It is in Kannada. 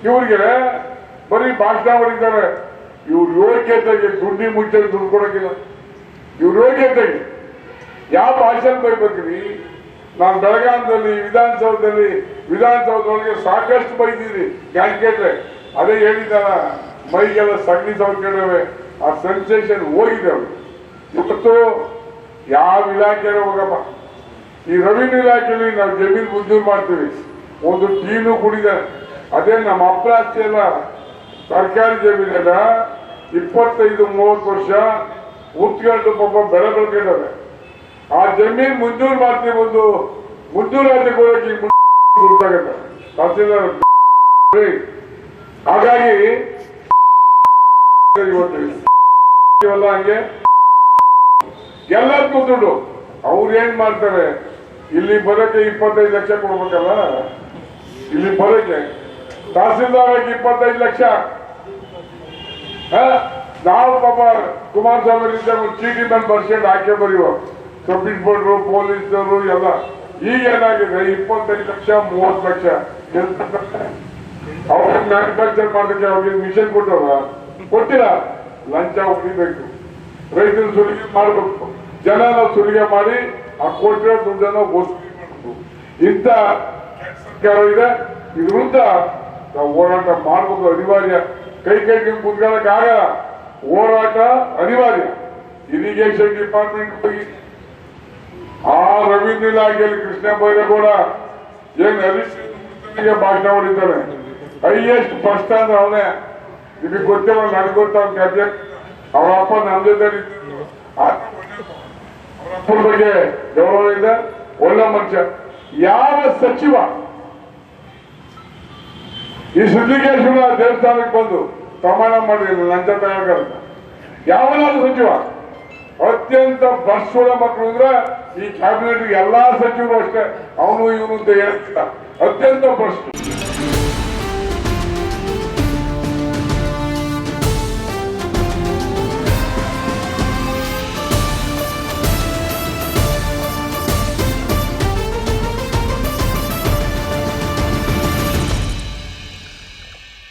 ಇವ್ರಿಗೆ ಬರೀ ಭಾಷಣ ಮಾಡಿದ್ದಾರೆ. ಇವ್ರ ಯೋಗ್ಯತೆಗೆ ಗುಂಡಿ ಮುಚ್ಚಲು ದುಡ್ಡು ಕೊಡೋಕಿಲ್ಲ. ಇವ್ರ ಯೋಗ್ಯತೆಗೆ ಯಾವ ಭಾಷೆ ಬೈಬೇಕ್ರಿ? ನಾನು ಬೆಳಗಾಂದಲ್ಲಿ ವಿಧಾನಸೌಧದೊಳಗೆ ಸಾಕಷ್ಟು ಬೈದಿದ್ರಿ ಕ್ಯಾಂಡಿಡೇಟ್ರೆ. ಅದೇ ಹೇಳಿದಾರ ಮೈಗೆಲ್ಲ ಸಗಣಿ ಸೌಕರ್ಯವೇ, ಆ ಸೆನ್ಸೇಷನ್ ಹೋಗಿದೆ ಅವರು. ಇವತ್ತು ಯಾವ ಇಲಾಖೆ ಹೋಗಪ್ಪ, ಈ ರೆವಿನ್ಯೂ ಇಲಾಖೆಯಲ್ಲಿ ನಾವು ಜಮೀನು ಮಂಜೂರು ಮಾಡ್ತೀವಿ, ಒಂದು ಟೀನು ಕುಡಿದಾರೆ. ಅದೇ ನಮ್ಮ ಅಪ್ರಾಸ್ತಿ ಎಲ್ಲ ಸರ್ಕಾರಿ ಜಮೀನೆಲ್ಲ 25-30 ವರ್ಷ ಉತ್ಕೊಂಡು ಪಾಪ ಬೆಳೆ ಬೆಳ್ಕೊಂಡವ್ರೆ. ಆ ಜಮೀನು ಮಂಜೂರು ಮಾಡ್ತೀವಿ, ಒಂದು ಮಂಜೂರಾತಿ ಕೊಡೋಕೆ ಗುರುತಾಗತ್ತೆ ತಹಸೀಲ್ದಾರ್. ಹಾಗಾಗಿ ಇವತ್ತು ಹಂಗೆ ಎಲ್ಲದಕ್ಕೂ ದುಡ್ಡು. ಅವ್ರು ಏನ್ ಮಾಡ್ತಾರೆ, ಇಲ್ಲಿ ಬರೋಕೆ 25 ಲಕ್ಷ ಕೊಡ್ಬೇಕಲ್ಲ, ಇಲ್ಲಿ ಬರೋಕೆ ತಹಸೀಲ್ದಾರ್ 25 ಲಕ್ಷ. ನಾವು ಪಾಪ ಕುಮಾರಸ್ವಾಮಿ ಚೀಟಿ ಮೇಲೆ ಬರ್ಸ್ಕೊಂಡು ಹಾಕಿ ಬರೀವ, ಸಬ್ ಇನ್ಸ್ಪೆಕ್ಟರ್ ಪೊಲೀಸರು ಎಲ್ಲ. ಈಗ ಏನಾಗಿದೆ, 25 ಲಕ್ಷ 30 ಲಕ್ಷ ಅವ್ರಿಗೆ ಮ್ಯಾನುಫ್ಯಾಕ್ಚರ್ ಮಾಡೋದಕ್ಕೆ ಅವ್ರಿಗೆ ಮಿಷನ್ ಕೊಟ್ಟಿಲ್ಲ. ಲಂಚ ಉಳಿಬೇಕು, ರೈತರು ಸುಲಿಗೆ ಮಾಡಬೇಕು, ಜನನ ಸುಲಿಗೆ ಮಾಡಿ ಆ ಕೊಟ್ಟಿರೋ ದುಡ್ಡನ್ನು ಘೋಷಣೆ. ಇಂಥ ಸರ್ಕಾರ ಇದೆ. ಇದ್ರ ವಿರುದ್ಧ ನಾವು ಹೋರಾಟ ಮಾಡಬೇಕು, ಅನಿವಾರ್ಯ. ಕೈ ಕುತ್ಕೊಳ್ಳಕ್ ಆಗಲ್ಲ, ಹೋರಾಟ ಅನಿವಾರ್ಯ. ಇರಿಗೇಷನ್ ಡಿಪಾರ್ಟ್ಮೆಂಟ್ ಹೋಗಿ ಆ ರೆವಿನ್ಯೂ ಇಲಾಖೆಯಲ್ಲಿ ಕೃಷ್ಣ ಬೈರೇಗೌಡ ಏನ್ ಹರೀಶ್ಗೆ ಭಾಷಣ ಹೊಡಿತಾರೆ. ಹೈಯೆಸ್ಟ್ ಫಸ್ಟ್ ಅಂದ್ರೆ ಅವನೇ. ನಿಮಗೆ ಗೊತ್ತಿಲ್ಲ, ನನಗೆ ಗೊತ್ತ ಅವ್ನ ಕಥೆ. ಅವರ ಅಪ್ಪ ನಮ್ಮ ಜೊತೆ ಅವರ ಅಪ್ಪನ ಬಗ್ಗೆ ಗೌರವ ಇದೆ, ಒಳ್ಳೆ ಮನುಷ್ಯ. ಯಾವ ಸಚಿವ ಈ ಸಿದ್ಲಿಂಗೇಶ್ವರ ದೇವಸ್ಥಾನಕ್ಕೆ ಬಂದು ಪ್ರಮಾಣ ಮಾಡಿದ್ರು ಲಂಚ ತಗೊಳ್ಕಂತ? ಯಾವನಾದ್ರು ಸಚಿವ? ಅತ್ಯಂತ ಭ್ರಷ್ಟುಳ ಮಕ್ಕಳು ಅಂದ್ರೆ ಈ ಕ್ಯಾಬಿನೆಟ್ ಎಲ್ಲಾ ಸಚಿವರು ಅಷ್ಟೇ, ಅವನು ಇವನು ಅಂತ ಹೇಳ್ತಿಲ್ಲ, ಅತ್ಯಂತ ಭ್ರಷ್ಟು.